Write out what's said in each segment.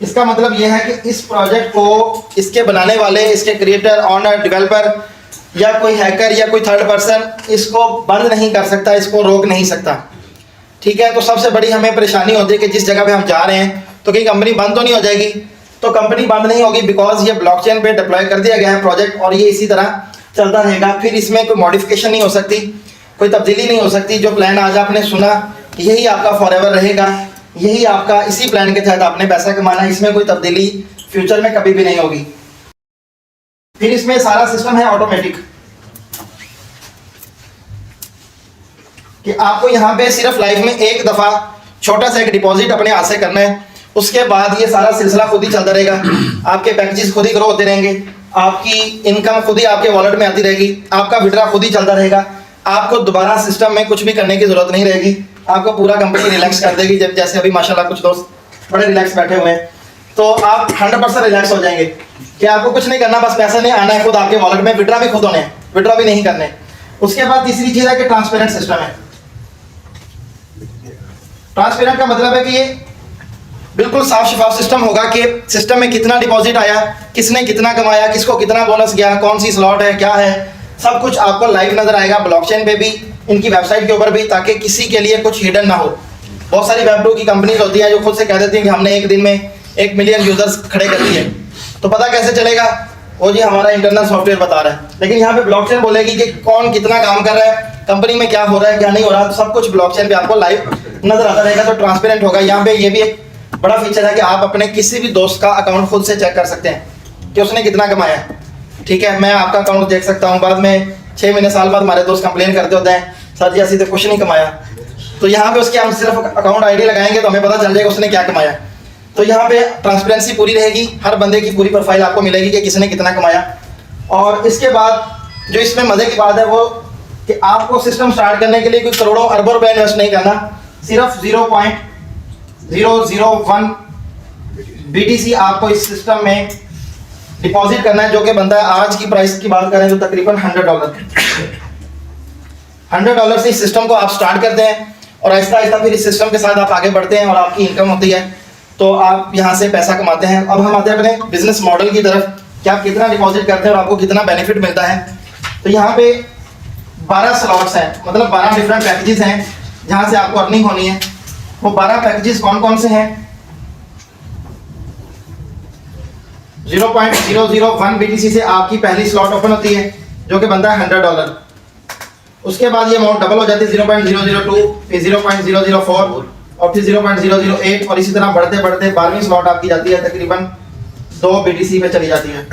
इसका मतलब ये है कि इस प्रोजेक्ट को इसके बनाने वाले, इसके क्रिएटर, ऑनर, डेवलपर या कोई हैकर या कोई थर्ड पर्सन इसको बंद नहीं कर सकता, इसको रोक नहीं सकता। ठीक है, तो सबसे बड़ी हमें परेशानी होती है कि जिस जगह पे हम जा रहे हैं तो कहीं कंपनी बंद तो नहीं हो जाएगी। तो कंपनी बंद नहीं होगी बिकॉज ये ब्लॉकचेन पे डिप्लॉय कर दिया गया है प्रोजेक्ट, और ये इसी तरह चलता रहेगा। फिर इसमें कोई मॉडिफिकेशन नहीं हो सकती, कोई तब्दीली नहीं हो सकती। जो प्लान आज आपने सुना यही आपका फॉरएवर रहेगा, यही आपका, इसी प्लान के तहत आपने पैसा कमाना है। इसमें कोई तब्दीली फ्यूचर में कभी भी नहीं होगी। फिर इसमें सारा सिस्टम है ऑटोमेटिक, कि आपको यहाँ पे सिर्फ लाइफ में एक दफा छोटा सा एक डिपॉजिट अपने हाथ से करना है, उसके बाद ये सारा सिलसिला खुद ही चलता रहेगा। आपके पैकेजेस खुद ही ग्रो होते रहेंगे, आपकी इनकम खुद ही आपके वॉलेट में आती रहेगी, आपका विड्रा खुद ही चलता रहेगा। आपको दोबारा सिस्टम में कुछ भी करने की जरूरत नहीं रहेगी। आपको पूरा कंपनी रिलैक्स कर देगी। जब जैसे अभी माशाल्लाह कुछ दोस्त बड़े रिलैक्स बैठे हुए हैं, तो आप 100% रिलैक्स हो जाएंगे कि आपको कुछ नहीं करना, बस पैसा नहीं आना है खुद आपके वॉलेट में, विड्रा भी खुद होने हैं, विड्रा भी नहीं करने। उसके बाद तीसरी चीज है कि ट्रांसपेरेंट सिस्टम है। ट्रांसपेरेंट का मतलब है कि ये बिल्कुल साफ शफाफ सिस्टम होगा कि सिस्टम में कितना डिपॉजिट आया, किसने कितना कमाया, किसको कितना बोनस गया, कौन सी स्लॉट है, क्या है, सब कुछ आपको लाइव नजर आएगा ब्लॉकचेन पे भी, इनकी वेबसाइट के ऊपर भी, ताकि किसी के लिए कुछ हिडन ना हो। बहुत सारी वेब2 की कंपनीज होती है जो खुद से कह देती हैं कि हमने एक दिन में 1 मिलियन यूजर्स खड़े कर दिए, तो पता कैसे चलेगा? वो जी हमारा इंटरनल सॉफ्टवेयर बता रहा है। लेकिन यहाँ पे ब्लॉकचेन बोलेगी कि कौन कितना काम कर रहा है, कंपनी में क्या हो रहा है, क्या नहीं हो रहा, सब कुछ ब्लॉकचेन पे आपको लाइव नजर आता रहेगा। तो ट्रांसपेरेंट होगा। यहाँ पे ये भी एक बड़ा फीचर है कि आप अपने किसी भी दोस्त का अकाउंट खुद से चेक कर सकते हैं कि उसने कितना कमाया है। ठीक है, मैं आपका अकाउंट देख सकता हूँ, बाद में 6 महीने साल बाद हमारे दोस्त कंप्लेन करते होते हैं, सर जी ऐसी तो कुछ नहीं कमाया। तो यहाँ पे उसके हम सिर्फ अकाउंट आईडी लगाएंगे तो हमें पता चल जाएगा उसने क्या कमाया। तो यहाँ पे ट्रांसपेरेंसी पूरी रहेगी, हर बंदे की पूरी प्रोफाइल आपको मिलेगी कि किसने कितना कमाया। और इसके बाद जो इसमें मजे की बात है वो कि आपको सिस्टम स्टार्ट करने के लिए कोई करोड़ों अरबों रुपए इन्वेस्ट नहीं करना, सिर्फ 0.001 BTC आपको इस सिस्टम में डिपॉजिट करना है, जो कि बनता है आज की प्राइस की बात करें तो तकरीबन $100। $100 से इस सिस्टम को आप स्टार्ट करते हैं और आहिस्ता आहिस्ता फिर इस सिस्टम के साथ आप आगे बढ़ते हैं और आपकी इनकम होती है, तो आप यहाँ से पैसा कमाते हैं। अब हम आते हैं अपने बिजनेस मॉडल की तरफ कि आप कितना डिपॉजिट करते हैं और आपको कितना बेनिफिट मिलता है। तो यहाँ पे 12 स्लॉट्स हैं, मतलब 12 डिफरेंट पैकेजेस हैं जहाँ से आपको अर्निंग होनी है। वो 12 पैकेजेस कौन कौन से हैं? 0.001 BTC से आपकी पहली स्लॉट ओपन होती है जो कि बनता है $100। उसके बाद ये अमाउंट डबल हो जाती है 0.002, फिर 0.004 और फिर 0.008 और इसी तरह बढ़ते बढ़ते 12वीं स्लॉट आपकी जाती है तकरीबन 2 BTC पे चली जाती है।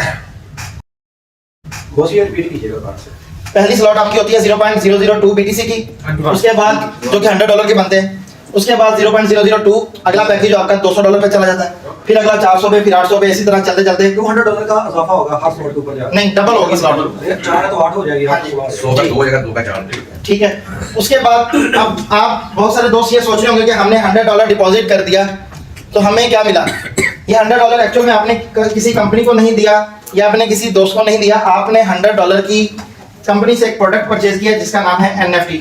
पहली स्लॉट आपकी होती है 0.002 BTC की, उसके बाद जो कि $100 के बनते हैं। उसके बाद 0.002 अगला पैकेज जो आपका $200 पे चला जाता है, फिर अगला 400 पे, फिर 800 पे, इसी तरह चलते चलते $200 का इजाफा होगा हर स्लॉट के ऊपर। नहीं, डबल होगी स्लॉट, 4 है तो 8 हो जाएगी। हाँ जी, 100 का 2 जगह 2 का 4। ठीक है। उसके बाद अब आप बहुत सारे दोस्त ये सोच रहे होंगे कि हमने $100 डिपॉजिट कर दिया तो हमें क्या मिला? ये $100 एक्चुअल में आपने किसी कंपनी को नहीं दिया या अपने किसी दोस्त को नहीं दिया, आपने $100 की कंपनी से एक प्रोडक्ट परचेज किया जिसका नाम है NFT।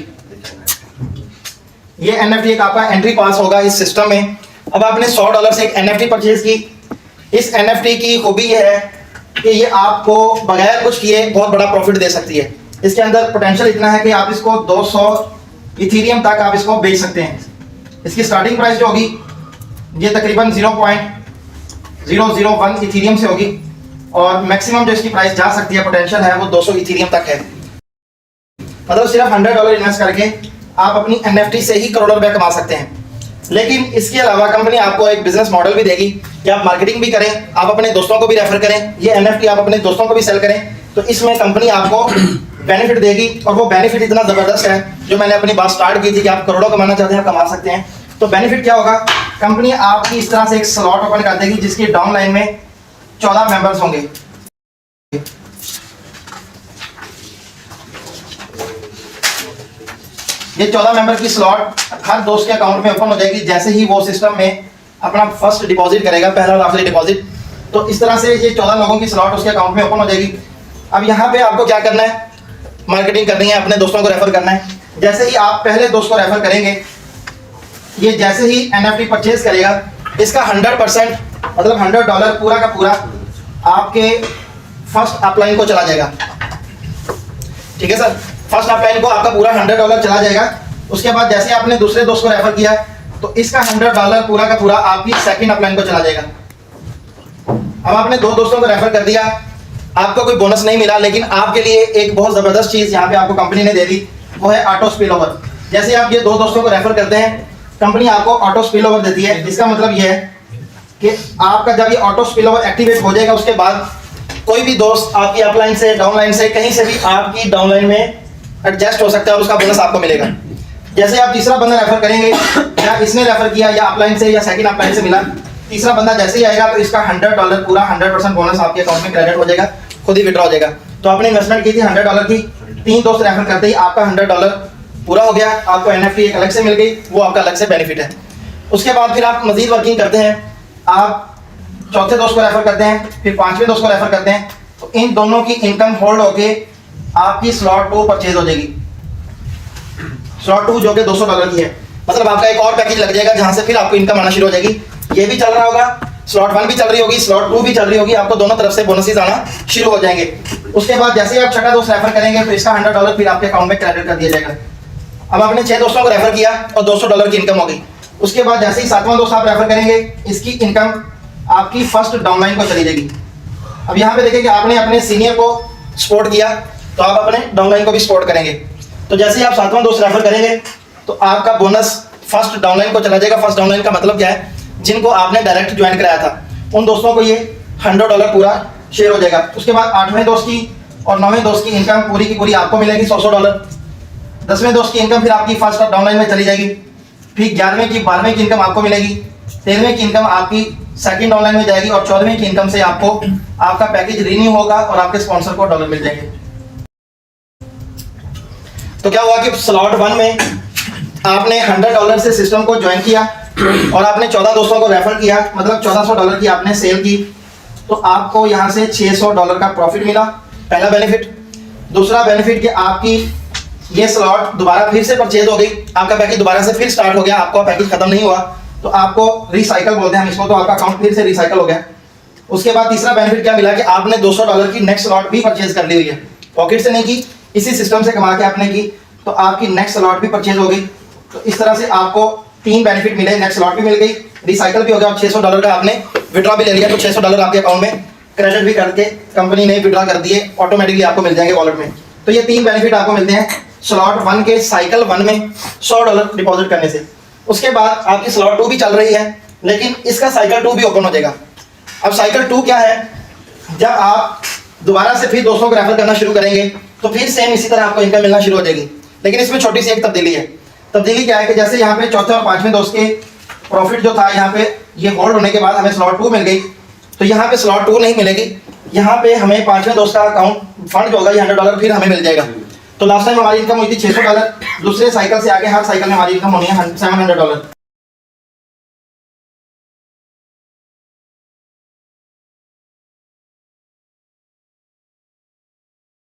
ये NFT एक आपका एंट्री पास होगा इस सिस्टम में। अब आपने $100 से एक NFT परचेज की। इस NFT की खूबी ये है कि ये आपको बगैर कुछ किए बहुत बड़ा प्रॉफिट दे सकती है। इसके अंदर पोटेंशियल इतना है कि आप इसको 200 इथीरियम तक आप इसको बेच सकते हैं। इसकी स्टार्टिंग प्राइस जो होगी ये तकरीबन 0.001 इथीरियम से होगी और मैक्सिमम जो इसकी प्राइस जा सकती है, पोटेंशियल है, वो 200 इथीरियम तक है। मतलब सिर्फ $100 इन्वेस्ट करके आप अपनी NFT से ही करोड़ों रुपए कमा सकते हैं। लेकिन इसके अलावा कंपनी आपको एक बिजनेस मॉडल भी देगी कि आप मार्केटिंग भी करें, आप अपने दोस्तों को भी रेफर करें, ये NFT आप अपने दोस्तों को भी सेल करें, तो इसमें कंपनी आपको बेनिफिट देगी। और वो बेनिफिट इतना ज़बरदस्त है, जो मैंने अपनी बात स्टार्ट की थी कि आप करोड़ों कमाना चाहते हैं, आप कमा सकते हैं। तो बेनिफिट क्या होगा? कंपनी आपकी इस तरह से एक स्लॉट ओपन कर देगी जिसकी डाउन लाइन में 14 मेंबर्स होंगे। ये 14 मेंबर की स्लॉट हर दोस्त के अकाउंट में ओपन हो जाएगी जैसे ही वो सिस्टम में अपना फर्स्ट डिपॉजिट करेगा, पहला और आखिरी डिपॉजिट। तो इस तरह से ये 14 लोगों की स्लॉट उसके अकाउंट में ओपन हो जाएगी। अब यहाँ पे आपको क्या करना है? मार्केटिंग करनी है, अपने दोस्तों को रेफर करना है। जैसे ही आप पहले दोस्त को रेफर करेंगे, ये जैसे ही NFT परचेज करेगा, इसका 100% मतलब $100 पूरा का पूरा आपके फर्स्ट अपलाइन को चला जाएगा। ठीक है सर, फर्स्ट अपलाइन को आपका पूरा $100 चला जाएगा। उसके बाद जैसे आपने दूसरे दोस्त को रेफर किया तो इसका $100 पूरा का पूरा आपकी सेकंड अपलाइन को चला जाएगा। अब आपने दो दोस्तों को रेफर कर दिया, आपको कोई बोनस नहीं मिला, लेकिन आपके लिए एक बहुत जबरदस्त चीज यहाँ पे आपको कंपनी ने दे दी, वो है ऑटो स्पिल ओवर। जैसे आप ये दो दोस्तों को रेफर करते हैं, कंपनी आपको ऑटो स्पिल ओवर देती है। इसका मतलब ये है कि आपका जब ये ऑटो स्पिल ओवर एक्टिवेट हो जाएगा, उसके बाद कोई भी दोस्त आपकी अपलाइन से, डाउनलाइन से, कहीं से भी आपकी डाउनलाइन में एडजस्ट हो सकता है और उसका बोनस आपको मिलेगा। जैसे आप तीसरा बंदा रेफर करेंगे, या इसने रेफर किया या अपलाइन से या सेकंड अपलाइन से मिला, तीसरा बंदा जैसे ही आएगा तो इसका $100 पूरा 100% बोनस आपके अकाउंट में क्रेडिट हो जाएगा, खुद ही विड्रॉ हो जाएगा। तो आपने इन्वेस्टमेंट की थी $100 की, 3 दोस्त रेफर करते ही आपका $100 पूरा हो गया, आपको NFT एक अलग से मिल गई, वो आपका अलग से बेनिफिट है। उसके बाद फिर आप मजीद वर्किंग करते हैं, आप चौथे दोस्त को रेफर करते हैं, फिर पांचवें दोस्त को रेफर करते हैं, तो इन दोनों की इनकम होल्ड होके आपकी स्लॉट 2 परचेज हो जाएगी। स्लॉट 2 जो कि $200 की है, मतलब आपका एक और पैकेज लग जाएगा जहां से फिर आपको इनकम आना शुरू हो जाएगी। ये भी चल रहा होगा, स्लॉट 1 भी चल रही होगी, स्लॉट 2 भी चल रही होगी, आपको दोनों तरफ से बोनसेस आना शुरू हो जाएंगे। उसके बाद जैसे ही आप छठा दोस्त रेफर करेंगे तो इसका $100 फिर आपके अकाउंट में क्रेडिट कर दिया जाएगा। अब आपने 6 दोस्तों को रेफर किया और $200 की इनकम हो गई। उसके बाद जैसे ही 7वां दोस्त आप रेफर करेंगे, इसकी इनकम आपकी फर्स्ट डाउनलाइन को चली जाएगी। अब यहाँ पे देखिए कि आपने अपने सीनियर को सपोर्ट किया, तो आप अपने डाउनलाइन को भी सपोर्ट करेंगे। तो जैसे ही आप 7वां दोस्त रेफर करेंगे तो आपका बोनस फर्स्ट डाउनलाइन को चला जाएगा। फर्स्ट डाउनलाइन का मतलब क्या है, जिनको आपने डायरेक्ट ज्वाइन कराया था उन दोस्तों को ये $100 पूरा शेयर हो जाएगा। उसके बाद 8वें दोस्त की और 9वें दोस्त की इनकम पूरी की पूरी आपको मिलेगी $100। 10वें दोस्त की इनकम फिर आपकी फर्स्ट डाउनलाइन में चली जाएगी। फिर 11वें की 12वें की इनकम आपको मिलेगी। 13वें की इनकम आपकी सेकंड डाउनलाइन में जाएगी और 14वें की इनकम से आपको आपका पैकेज रिन्यू होगा और आपके स्पॉन्सर को डॉलर मिल जाएंगे। तो क्या हुआ कि स्लॉट 1 में आपने $100 से सिस्टम को ज्वाइन किया और आपने 14 दोस्तों को रेफर किया, मतलब $1400 की आपने सेल की, तो आपको यहाँ से $600 का प्रॉफिट मिला, पहला बेनिफिट। दूसरा बेनिफिट कि आपकी ये स्लॉट दोबारा फिर से परचेज हो गई, आपका पैकेज दोबारा से फिर स्टार्ट हो गया, आपका पैकेज खत्म नहीं हुआ, तो आपको रिसाइकल बोलते हैं हम इसको, तो आपका अकाउंट फिर से रिसाइकल हो गया। उसके बाद तीसरा बेनिफिट क्या मिला कि आपने $200 की नेक्स्ट स्लॉट भी परचेज कर ली हुई है, पॉकेट से नहीं की, इसी सिस्टम से कमा के आपने की, तो आपकी नेक्स्ट स्लॉट भी परचेज हो गई। तो इस तरह से आपको 3 बेनिफिट मिले, नेक्स्ट स्लॉट भी मिल गई, रिसाइकल भी हो गया और $600 का आपने विड्रॉ भी ले लिया, तो $600 आपके अकाउंट में क्रेडिट भी करके कंपनी ने विड्रॉ कर दिए, ऑटोमेटिकली आपको मिल जाएंगे वॉलेट में। तो ये 3 बेनिफिट आपको मिलते हैं स्लॉट 1 के साइकिल 1 में $100 डिपॉजिट करने से। उसके बाद आपकी स्लॉट 2 भी चल रही है, लेकिन इसका साइकिल 2 भी ओपन हो जाएगा। अब साइकिल 2 क्या है, जब आप दोबारा से फिर दोस्तों को रेफर करना शुरू करेंगे तो फिर सेम इसी तरह आपको इनकम मिलना शुरू हो जाएगी, लेकिन इसमें छोटी सी एक तब्दीली है। तब्दीली क्या है कि जैसे यहाँ पे चौथे और 5वें दोस्त के प्रॉफिट जो था, यहाँ पे ये होल्ड होने के बाद हमें स्लॉट 2 मिल गई, तो यहाँ पे स्लॉट 2 नहीं मिलेगी, यहाँ पे हमें 5वें दोस्त का अकाउंट फंड जो होगा ये $100 फिर हमें मिल जाएगा। तो लास्ट टाइम हमारी इनकम हुई थी $600, दूसरे साइकिल से आगे हर साइकिल में हमारी इनकम होनी है $700।